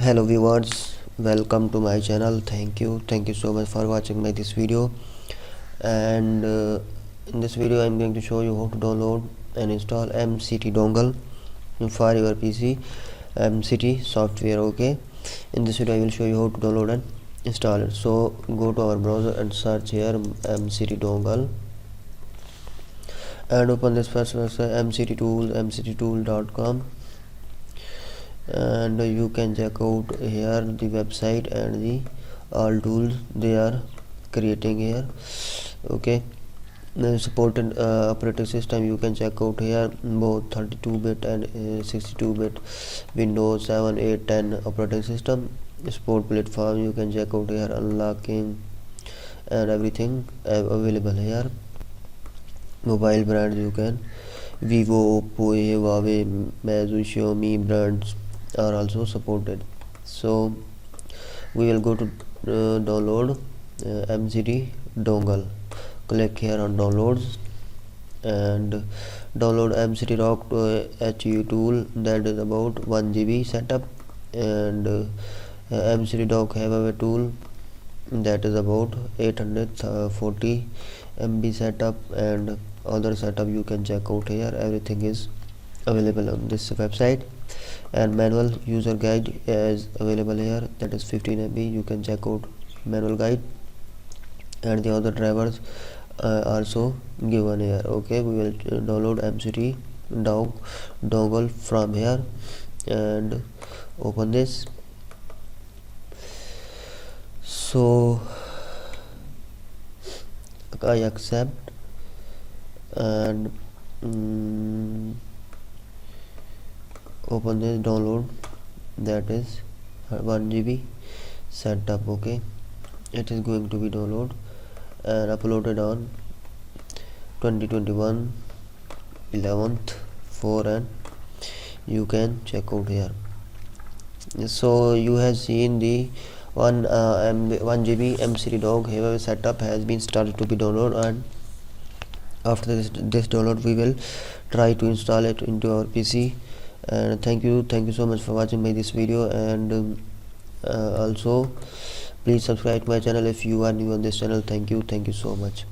Hello viewers, welcome to my channel. Thank you so much for watching this video. And in this video I'm going to show you how to download and install MCT dongle for your PC. MCT software. Okay, in this video I will show you how to download and install it. So go to our browser and search here MCT dongle and open this first website, mcttool.com, and you can check out here the website and the all tools they are creating here. Okay, the supported operating system you can check out here, both 32-bit and 62-bit Windows 7, 8, 10 operating system. Support platform you can check out here, unlocking and everything available here. Mobile brands you can Vivo, Oppo, Huawei, Meizu, Xiaomi brands are also supported. So we will go to download MCT dongle. Click here on downloads and download MCT dock HU tool, that is about 1 GB setup, and MCT dock have a tool that is about 840 MB setup, and other setup you can check out here. Everything is available on this website, and manual user guide is available here, that is 15 MB. You can check out manual guide, and the other drivers also given here. Okay, we will download MCT dongle from here and open this. So I accept and open this download, that is 1 GB setup. Okay, it is going to be download and uploaded on 2021 11th 4, and you can check out here. So you have seen the 1 GB MCT dongle setup has been started to be downloaded, and after this download we will try to install it into our PC. And thank you so much for watching this video, and also please subscribe to my channel if you are new on this channel. Thank you so much.